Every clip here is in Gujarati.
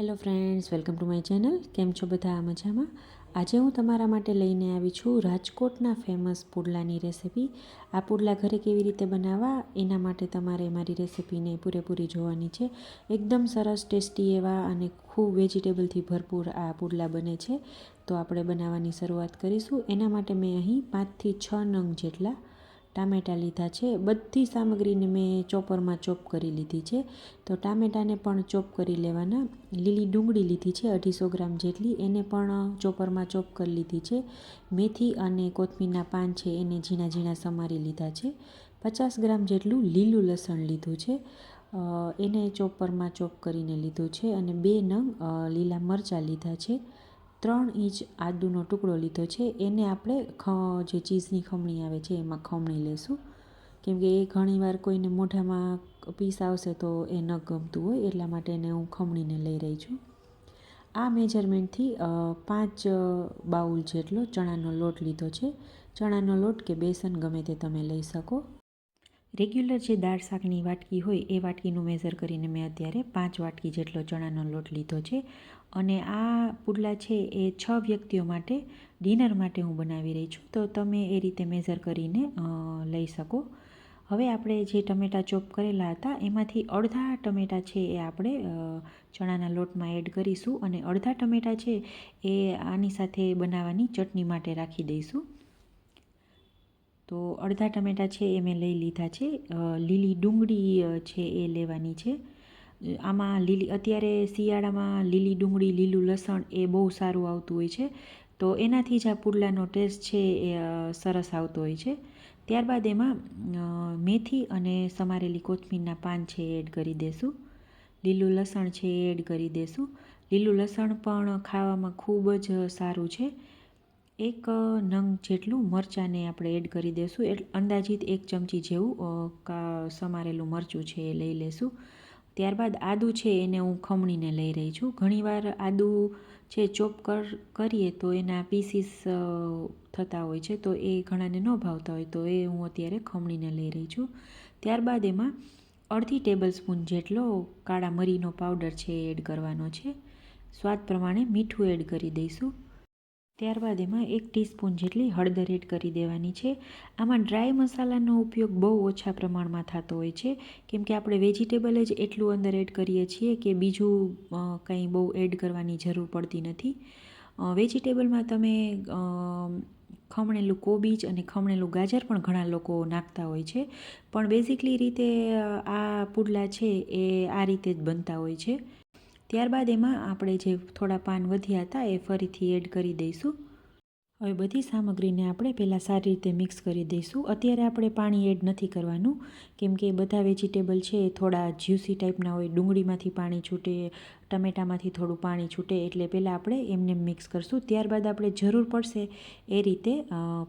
Hello friends, welcome to my channel. કેમ છો બધા મજામાં? આજે હું તમારા માટે લઈને આવી છું રાજકોટના ફેમસ પુડલાની રેસિપી. આ પુડલા ઘરે કેવી રીતે બનાવવા એના માટે તમારે મારી રેસિપીને પૂરેપૂરી જોવાની છે. એકદમ સરસ ટેસ્ટી એવા અને ખૂબ વેજીટેબલથી ભરપૂર આ પુડલા બને છે. તો આપણે બનાવવાની શરૂઆત કરીશું. એના માટે મેં અહીં 5થી 6 નંગ જેટલા ટામેટાં લીધા છે. બધી સામગ્રીને મેં ચોપરમાં ચોપ કરી લીધી છે. તો ટામેટાને પણ ચોપ કરી લેવાના. લીલી ડુંગળી લીધી છે 250 ગ્રામ જેટલી, એને પણ ચોપરમાં ચોપ કરી લીધી છે. મેથી અને કોથમીરના પાન છે એને ઝીણા ઝીણા સમારી લીધા છે. 50 ગ્રામ જેટલું લીલું લસણ લીધું છે, એને ચોપરમાં ચોપ કરીને લીધું છે. અને 2 નંગ લીલા મરચાં લીધા છે. 3 ઇંચ આદુનો ટુકડો લીધો છે. એને આપણે જે ચીઝની ખમણી આવે છે એમાં ખમણી લેશું, કેમકે એ ઘણીવાર કોઈને મોઢામાં પીસ આવશે તો એ ન ગમતું હોય, એટલા માટે એને હું ખમણીને લઈ રહી છું. આ મેજરમેન્ટથી 5 બાઉલ જેટલો ચણાનો લોટ લીધો છે. ચણાનો લોટ કે બેસન ગમે તે તમે લઈ શકો. રેગ્યુલર જે દાળ શાકની વાટકી હોય એ વાટકીનું મેઝર કરીને મેં અત્યારે 5 વાટકી જેટલો ચણાનો લોટ લીધો છે. અને આ પુડલા છે એ 6 વ્યક્તિઓ માટે ડિનર માટે હું બનાવી રહી છું, તો તમે એ રીતે મેઝર કરીને લઈ શકો. હવે આપણે જે ટમેટાં ચોપ કરેલા હતા એમાંથી અડધા ટમેટાં છે એ આપણે ચણાના લોટમાં એડ કરીશું, અને અડધા ટમેટાં છે એ આની સાથે બનાવવાની ચટણી માટે રાખી દઈશું. તો અડધા ટમેટાં છે એ મેં લઈ લીધા છે. લીલી ડુંગળી છે એ લેવાની છે. આમાં અત્યારે શિયાળામાં લીલી ડુંગળી, લીલું લસણ એ બહુ સારું આવતું હોય છે, તો એનાથી જ આ પુડલાનો ટેસ્ટ છે એ સરસ આવતો હોય છે. ત્યારબાદ એમાં મેથી અને સમારેલી કોથમીરના પાન છે એ એડ કરી દેશું. લીલું લસણ છે એ એડ કરી દેશું. લીલું લસણ પણ ખાવામાં ખૂબ જ સારું છે. 1 નંગ જેટલું મરચાંને આપણે એડ કરી દઈશું. એટલે અંદાજિત 1 ચમચી જેવું સમારેલું મરચું છે એ લઈ લેશું. ત્યારબાદ આદું છે એને હું ખમણીને લઈ રહી છું. ઘણીવાર આદું છે ચોપ કરીએ તો એના પીસીસ થતા હોય છે, તો એ ઘણાને ન ભાવતા હોય, તો એ હું અત્યારે ખમણીને લઈ રહી છું. ત્યારબાદ એમાં અડધી ટેબલ સ્પૂન જેટલો કાળા મરીનો પાવડર છે એ એડ કરવાનો છે. સ્વાદ પ્રમાણે મીઠું એડ કરી દઈશું. ત્યારબાદ એમાં 1 ટીસ્પૂન જેટલી હળદર એડ કરી દેવાની છે. આમાં ડ્રાય મસાલાનો ઉપયોગ બહુ ઓછા પ્રમાણમાં થતો હોય છે, કેમ કે આપણે વેજીટેબલ જ એટલું અંદર એડ કરીએ છીએ કે બીજું કંઈ બહુ એડ કરવાની જરૂર પડતી નથી. વેજીટેબલમાં તમે ખમણેલું કોબીજ અને ખમણેલું ગાજર પણ ઘણા લોકો નાખતા હોય છે, પણ બેઝિકલી રીતે આ પુડલા છે એ આ રીતે જ બનતા હોય છે. ત્યારબાદ એમાં આપણે જે થોડા પાન વધ્યા હતા એ ફરીથી એડ કરી દઈશું. હવે બધી સામગ્રીને આપણે પહેલાં સારી રીતે મિક્સ કરી દઈશું. અત્યારે આપણે પાણી એડ નથી કરવાનું, કેમ કે બધા વેજીટેબલ છે એ થોડા જ્યુસી ટાઈપના હોય. ડુંગળીમાંથી પાણી છૂટે, ટમેટામાંથી થોડું પાણી છૂટે, એટલે પહેલાં આપણે એમને મિક્સ કરશું. ત્યારબાદ આપણે જરૂર પડશે એ રીતે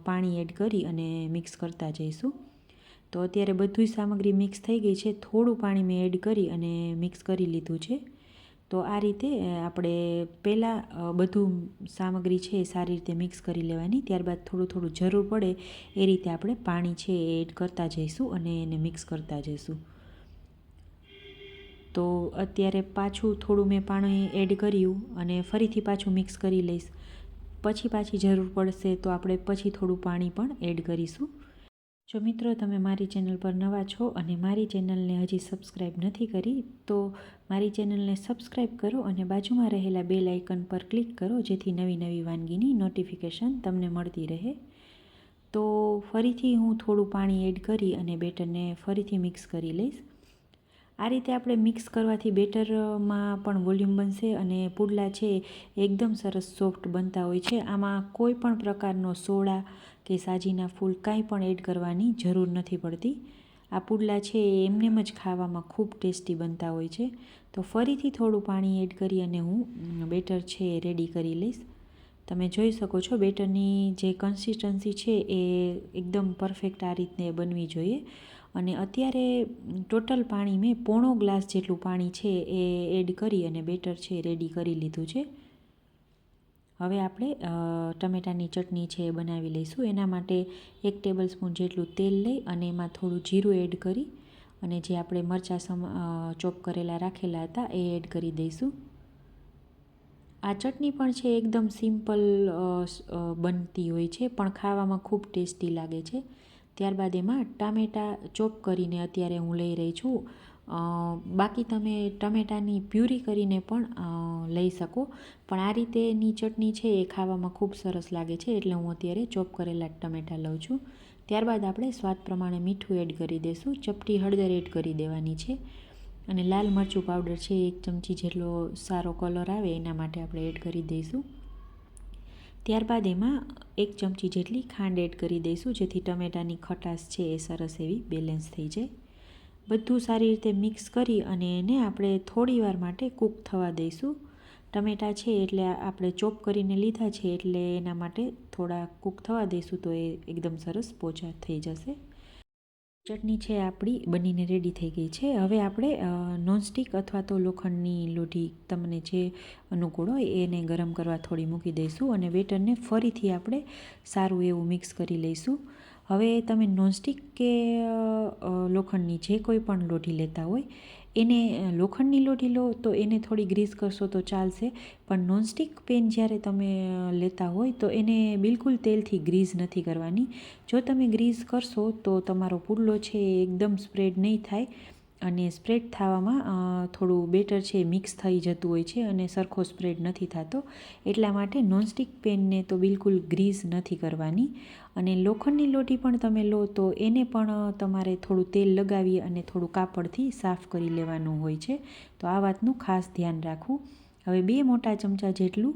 પાણી એડ કરી અને મિક્સ કરતા જઈશું. તો અત્યારે બધી સામગ્રી મિક્સ થઈ ગઈ છે. થોડું પાણી મેં એડ કરી અને મિક્સ કરી લીધું છે. તો આ રીતે આપણે પહેલાં બધું સામગ્રી છે એ સારી રીતે મિક્સ કરી લેવાની. ત્યારબાદ થોડું થોડું જરૂર પડે એ રીતે આપણે પાણી છે એ એડ કરતા જઈશું અને એને મિક્સ કરતા જઈશું. તો અત્યારે પાછું થોડું મેં પાણી એડ કર્યું અને ફરીથી પાછું મિક્સ કરી લઈશ. પછી પાછી જરૂર પડશે તો આપણે પછી થોડું પાણી પણ એડ કરીશું. જો મિત્રો તમે મારી ચેનલ પર નવા છો અને મારી ચેનલને હજી સબસ્ક્રાઈબ નથી કરી, તો મારી ચેનલને સબસ્ક્રાઈબ કરો અને બાજુમાં રહેલા બેલ આઇકન પર ક્લિક કરો, જેથી નવી નવી વાનગીની નોટિફિકેશન તમને મળતી રહે. તો ફરીથી હું થોડું પાણી એડ કરી અને બેટરને ફરીથી મિક્સ કરી લઈશ. આ રીતે આપણે મિક્સ કરવાથી બેટરમાં પણ વોલ્યુમ બનશે અને પુડલા છે એકદમ સરસ સોફ્ટ બનતા હોય છે. આમાં કોઈ પણ પ્રકારનો સોડા કે સાજીના ફૂલ કાંઈ પણ એડ કરવાની જરૂર નથી પડતી. આ પુડલા છે એ એમનેમ જ ખાવામાં ખૂબ ટેસ્ટી બનતા હોય છે. તો ફરીથી થોડું પાણી એડ કરી અને હું બેટર છે એ રેડી કરી લઈશ. તમે જોઈ શકો છો બેટરની જે કન્સિસ્ટન્સી છે એ એકદમ પરફેક્ટ આ રીતે બનવી જોઈએ. અને અત્યારે ટોટલ પાણી મેં પોણો ગ્લાસ જેટલું પાણી છે એ એડ કરી અને બેટર છે રેડી કરી લીધું છે. હવે આપણે ટમેટાની ચટણી છે એ બનાવી લઈશું. એના માટે 1 ટેબલ સ્પૂન જેટલું તેલ લઈ અને એમાં થોડું જીરું એડ કરી અને જે આપણે મરચાં ચોપ કરેલા રાખેલા હતા એ એડ કરી દઈશું. આ ચટણી પણ છે એકદમ સિમ્પલ બનતી હોય છે, પણ ખાવામાં ખૂબ ટેસ્ટી લાગે છે. ત્યારબાદ એમાં ટામેટાં ચોપ કરીને અત્યારે હું લઈ રહી છું. બાકી તમે ટમેટાની પ્યુરી કરીને પણ લઈ શકો, પણ આ રીતેની ચટણી છે એ ખાવામાં ખૂબ સરસ લાગે છે, એટલે હું અત્યારે ચોપ કરેલા ટમેટાં લઉં છું. ત્યારબાદ આપણે સ્વાદ પ્રમાણે મીઠું એડ કરી દઈશું, ચપટી હળદર એડ કરી દેવાની છે, અને લાલ મરચું પાવડર છે 1 ચમચી જેટલો સારો કલર આવે એના માટે આપણે એડ કરી દઈશું. ત્યારબાદ એમાં 1 ચમચી જેટલી ખાંડ એડ કરી દઈશું, જેથી ટમેટાની ખટાશ છે એ સરસ એવી બેલેન્સ થઈ જાય. બધું સારી રીતે મિક્સ કરી અને એને આપણે થોડી વાર માટે કૂક થવા દઈશું. ટમેટાં છે એટલે આપણે ચોપ કરીને લીધા છે, એટલે એના માટે થોડા કૂક થવા દઈશું, તો એ એકદમ સરસ પોચા થઈ જશે. ચટણી છે આપણી બનીને રેડી થઈ ગઈ છે. હવે આપણે નોનસ્ટિક અથવા તો લોખંડની લોઢી તમને જે અનુકૂળ હોય એને ગરમ કરવા થોડી મૂકી દઈશું, અને બેટરને ફરીથી આપણે સારું એવું મિક્સ કરી લઈશું. હવે તમે નોનસ્ટિક કે લોખંડની જે કોઈ પણ લોઢી લેતા હોય, એને લોખંડની લોઢી લો તો એને થોડી ગ્રીસ કરશો તો ચાલશે, પણ નોનસ્ટિક પેન જ્યારે તમે લેતા હોય તો એને બિલકુલ તેલથી ગ્રીસ નથી કરવાની. જો તમે ગ્રીસ કરશો તો તમારો પુડલો છે એ એકદમ સ્પ્રેડ નહીં થાય, અને સ્પ્રેડ થવામાં થોડું બેટર છે મિક્સ થઈ જતું હોય છે અને સરખો સ્પ્રેડ નથી થતો. એટલા માટે નોનસ્ટિક પેનને તો બિલકુલ ગ્રીસ નથી કરવાની. અને લોખંડની લોઢી પણ તમે લો તો એને પણ તમારે થોડું તેલ લગાવી અને થોડું કાપડથી સાફ કરી લેવાનું હોય છે, તો આ વાતનું ખાસ ધ્યાન રાખવું. હવે 2 મોટા ચમચા જેટલું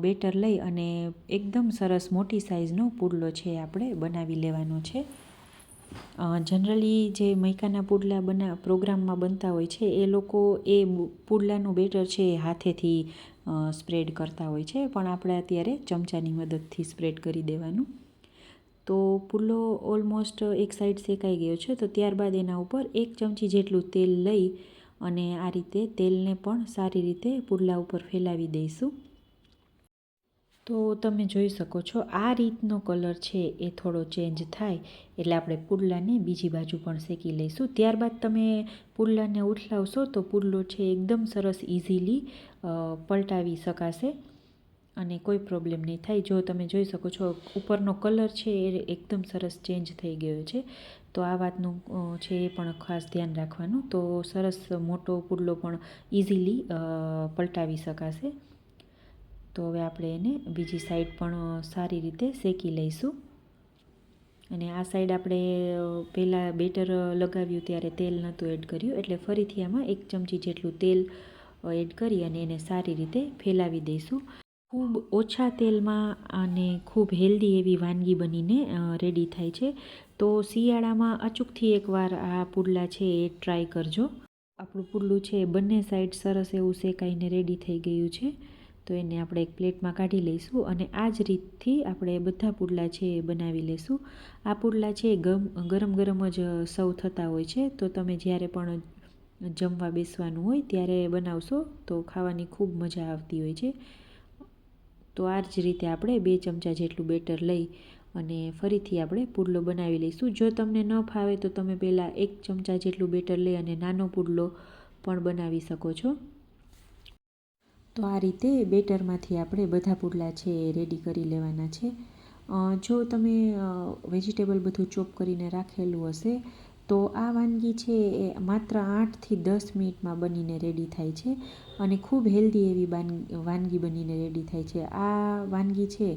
બેટર લઈ અને એકદમ સરસ મોટી સાઇઝનો પુડલો છે આપણે બનાવી લેવાનો છે. જનરલી જે મૈકાના પુડલા પ્રોગ્રામમાં બનતા હોય છે, એ લોકો એ પુડલાનું બેટર છે એ હાથેથી સ્પ્રેડ કરતા હોય છે, પણ આપણે અત્યારે ચમચાની મદદથી સ્પ્રેડ કરી દેવાનું. તો પુડલો ઓલમોસ્ટ એક સાઈડ શેકાઈ ગયો છે, તો ત્યારબાદ એના ઉપર 1 ચમચી જેટલું તેલ લઈ અને આ રીતે તેલને પણ સારી રીતે પુડલા ઉપર ફેલાવી દઈશું. તો તમે જોઈ શકો છો આ રીતનો કલર છે એ થોડો ચેન્જ થાય એટલે આપણે પુડલાને બીજી બાજુ પણ શેકી લઈશું. ત્યારબાદ તમે પુડલાને ઉઠલાવશો તો પુડલો છે એકદમ સરસ ઇઝીલી પલટાવી શકાશે અને કોઈ પ્રોબ્લેમ નહીં થાય. જો તમે જોઈ શકો છો ઉપરનો કલર છે એ એકદમ સરસ ચેન્જ થઈ ગયો છે, તો આ વાતનું છે એ પણ ખાસ ધ્યાન રાખવાનું. તો સરસ મોટો પુડલો પણ ઇઝીલી પલટાવી શકાશે. તો હવે આપણે એને બીજી સાઈડ પણ સારી રીતે શેકી લઈશું. અને આ સાઈડ આપણે પહેલાં બેટર લગાવ્યું ત્યારે તેલ નહોતું એડ કર્યું, એટલે ફરીથી આમાં 1 ચમચી જેટલું તેલ એડ કરી અને એને સારી રીતે ફેલાવી દઈશું. ખૂબ ઓછા તેલમાં અને ખૂબ હેલ્ધી એવી વાનગી બનીને રેડી થાય છે. તો શિયાળામાં અચૂકથી એકવાર આ પુડલા છે એ ટ્રાય કરજો. આપણું પુડલું છે બંને સાઈડ સરસ એવું શેકાઈને રેડી થઈ ગયું છે, તો એને આપણે એક પ્લેટમાં કાઢી લઈશું, અને આ જ રીતથી આપણે બધા પુડલા છે એ બનાવી લઈશું. આ પુડલા છે ગરમ ગરમ જ સર્વ થતા હોય છે, તો તમે જ્યારે પણ જમવા બેસવાનું હોય ત્યારે બનાવશો તો ખાવાની ખૂબ મજા આવતી હોય છે. તો આ જ રીતે આપણે 2 ચમચા જેટલું બેટર લઈ અને ફરીથી આપણે પુડલો બનાવી લઈશું. જો તમને ન ફાવે તો તમે પહેલાં 1 ચમચા જેટલું બેટર લઈ અને નાનો પુડલો પણ બનાવી શકો છો. તો આ રીતે બેટરમાંથી આપણે બધા પુડલા છે એ રેડી કરી લેવાના છે. જો તમે વેજીટેબલ બધું ચોપ કરીને રાખેલું હશે તો આ વાનગી છે એ માત્ર 8થી 10 મિનિટમાં બનીને રેડી થાય છે, અને ખૂબ હેલ્ધી એવી વાનગી બનીને રેડી થાય છે. આ વાનગી છે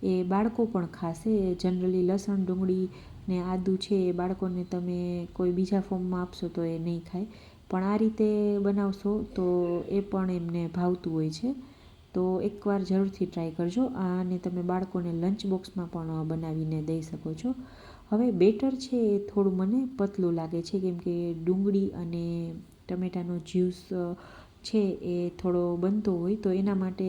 એ બાળકો પણ ખાશે. જનરલી લસણ, ડુંગળી ને આદું છે એ બાળકોને તમે કોઈ બીજા ફોર્મમાં આપશો તો એ નહીં ખાય, પણ આ રીતે બનાવશો તો એ પણ એમને ભાવતું હોય છે. તો એકવાર જરૂરથી ટ્રાય કરજો. અને તમે બાળકોને લંચ બોક્સમાં પણ બનાવીને દઈ શકો છો. હવે બેટર છે એ થોડું મને પતલું લાગે છે, કેમ કે ડુંગળી અને ટમેટાનો જ્યુસ છે એ થોડો બનતો હોય, તો એના માટે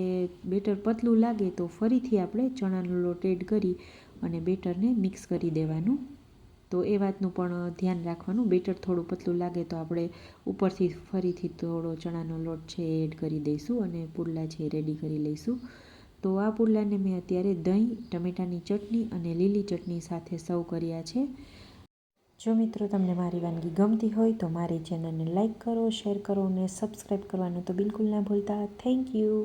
બેટર પતલું લાગે તો ફરીથી આપણે ચણાનો લોટ એડ કરી અને બેટરને મિક્સ કરી દેવાનું. તો એ વાતનું પણ ધ્યાન રાખવાનું. બેટર થોડું પતલું લાગે તો આપણે ઉપરથી ફરીથી થોડો ચણાનો લોટ છે એ એડ કરી દઈશું અને પુડલા છે એ રેડી કરી લઈશું. તો આ પુડલાને મેં અત્યારે દહીં, ટમેટાની ચટણી અને લીલી ચટણી સાથે સર્વ કર્યા છે. જો મિત્રો તમને મારી વાનગી ગમતી હોય તો મારી ચેનલને લાઈક કરો, શેર કરો અને સબસ્ક્રાઈબ કરવાનું તો બિલકુલ ના ભૂલતા. Thank you.